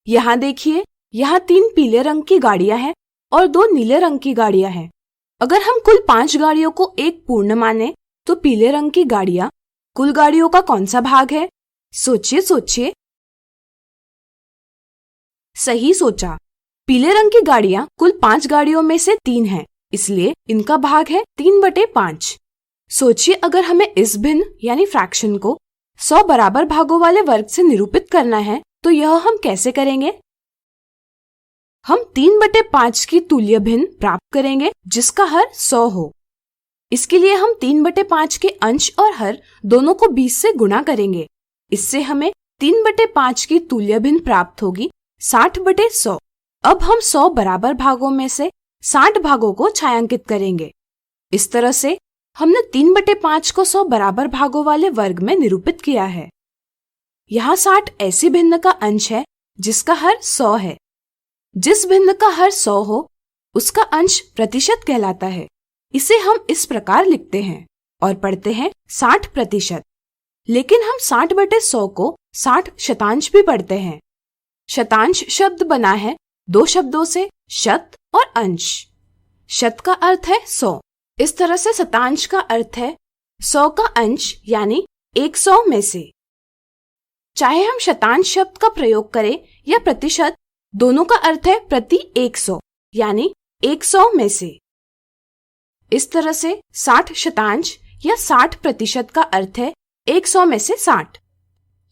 यहाँ देखिए, यहाँ 3 पीले रंग की गाड़ियां हैं और 2 नीले रंग की गाड़ियां हैं। अगर हम कुल 5 गाड़ियों को एक पूर्ण माने तो पीले रंग की गाड़ियां कुल गाड़ियों का कौन सा भाग है? सोचिए सोचिए। सही सोचा। पीले रंग की गाड़ियां कुल 5 गाड़ियों में से 3 हैं, इसलिए इनका भाग है 3/5। सोचिए, अगर हमें इस भिन्न यानी फ्रैक्शन को 100 बराबर भागों वाले वर्ग से निरूपित करना है तो यह हम कैसे करेंगे? हम 3/5 की तुल्य भिन्न प्राप्त करेंगे जिसका हर 100 हो। इसके लिए हम 3/5 के अंश और हर दोनों को 20 से गुणा करेंगे। इससे हमें 3/5 की तुल्य भिन्न प्राप्त होगी 60/100। अब हम 100 बराबर भागों में से 60 भागों को छायांकित करेंगे। इस तरह से हमने 3/5 को 100 बराबर भागों वाले वर्ग में निरूपित किया है। यहाँ 60 ऐसी भिन्न का अंश है जिसका हर 100 है। जिस भिन्न का हर 100 हो उसका अंश प्रतिशत कहलाता है। इसे हम इस प्रकार लिखते हैं और पढ़ते हैं 60%। लेकिन हम 60/100 को 60 शतांश भी पढ़ते हैं। शतांश शब्द बना है 2 शब्दों से, शत और अंश। शत का अर्थ है 100। इस तरह से शतांश का अर्थ है 100 का अंश यानी 100 में से। चाहे हम शतांश शब्द का प्रयोग करें या प्रतिशत, दोनों का अर्थ है प्रति 100 यानी 100 में से। इस तरह से 60 शतांश या 60% का अर्थ है 100 में से 60।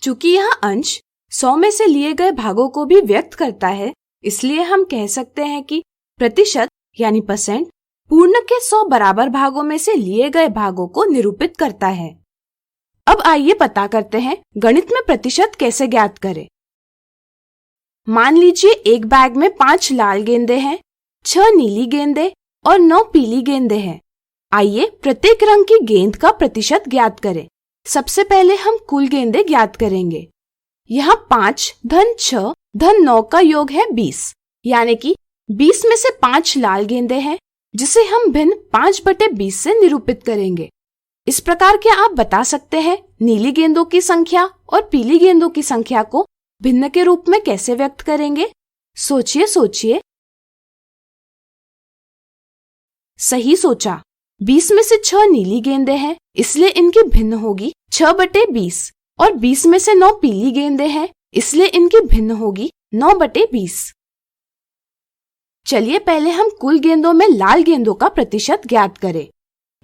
चूंकि यह अंश 100 में से लिए गए भागों को भी व्यक्त करता है, इसलिए हम कह सकते हैं कि प्रतिशत यानी परसेंट पूर्ण के 100 बराबर भागों में से लिए गए भागों को निरूपित करता है। अब आइए पता करते हैं गणित में प्रतिशत कैसे ज्ञात करें। मान लीजिए एक बैग में 5 लाल गेंदे हैं, 6 नीली गेंदे और 9 पीली गेंदे हैं। आइए प्रत्येक रंग की गेंद का प्रतिशत ज्ञात करें। सबसे पहले हम कुल गेंदे ज्ञात करेंगे। यहाँ 5 धन 6 धन 9 का योग है 20, यानी कि 20 में से 5 लाल गेंदे हैं जिसे हम भिन्न 5/20 से निरूपित करेंगे। इस प्रकार क्या आप बता सकते हैं नीली गेंदों की संख्या और पीली गेंदों की संख्या को भिन्न के रूप में कैसे व्यक्त करेंगे? सोचिए सोचिए। सही सोचा। 20 में से 6 नीली गेंदे हैं, इसलिए इनकी भिन्न होगी 6/20 और 20 में से 9 पीली गेंदे हैं, इसलिए इनकी भिन्न होगी 9/20। चलिए पहले हम कुल गेंदों में लाल गेंदों का प्रतिशत ज्ञात करें।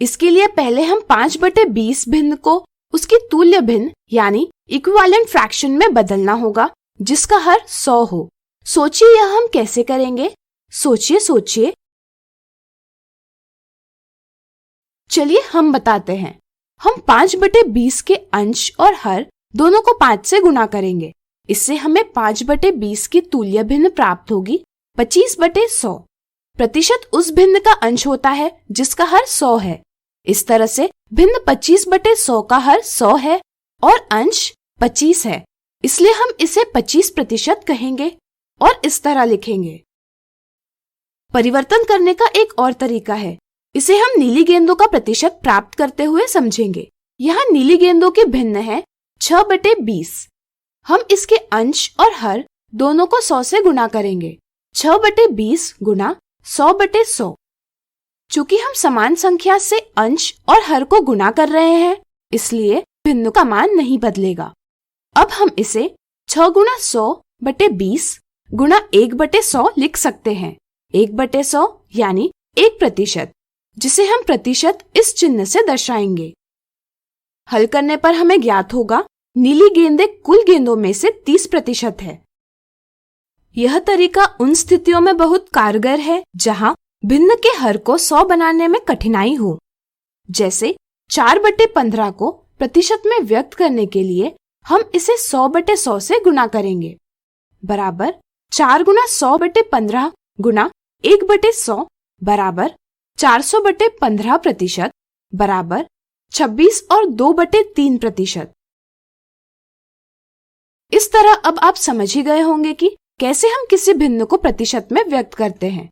इसके लिए पहले हम 5/20 भिन्न को उसकी तुल्य भिन्न यानी इक्विवेलेंट फ्रैक्शन में बदलना होगा जिसका हर 100 हो। सोचिए यह हम कैसे करेंगे? सोचिए सोचिए। चलिए हम बताते हैं। हम 5/20 के अंश और हर दोनों को 5 से गुणा करेंगे। इससे हमें 5/20 की तुल्य भिन्न प्राप्त होगी 25/100। प्रतिशत उस भिन्न का अंश होता है जिसका हर 100 है। इस तरह से भिन्न 25/100 का हर 100 है और अंश 25 है, इसलिए हम इसे 25% कहेंगे और इस तरह लिखेंगे। परिवर्तन करने का एक और तरीका है। इसे हम नीली गेंदों का प्रतिशत प्राप्त करते हुए समझेंगे। यहाँ नीली गेंदों की भिन्न है 6/20। हम इसके अंश और हर दोनों को 100 से गुणा करेंगे। 6/20 गुणा 100/100। चूंकि हम समान संख्या से अंश और हर को गुणा कर रहे हैं, इसलिए भिन्न का मान नहीं बदलेगा। अब हम इसे 6 गुणा 100/20 गुणा 1/100 लिख सकते हैं। 1/100 यानी 1%, जिसे हम प्रतिशत इस चिन्ह से दर्शाएंगे। हल करने पर हमें ज्ञात होगा नीली गेंदें कुल गेंदों में से 30% है। यह तरीका उन स्थितियों में बहुत कारगर है जहां भिन्न के हर को 100 बनाने में कठिनाई हो। जैसे 4/15 को प्रतिशत में व्यक्त करने के लिए हम इसे 100/100 से गुणा करेंगे, बराबर 4 गुणा 100/15 गुणा 1/100 बराबर 400/15% बराबर 26 और 2/3%। इस तरह अब आप समझ ही गए होंगे कि कैसे हम किसी भिन्न को प्रतिशत में व्यक्त करते हैं।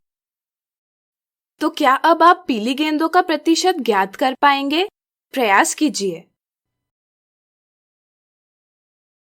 तो क्या अब आप पीली गेंदों का प्रतिशत ज्ञात कर पाएंगे? प्रयास कीजिए।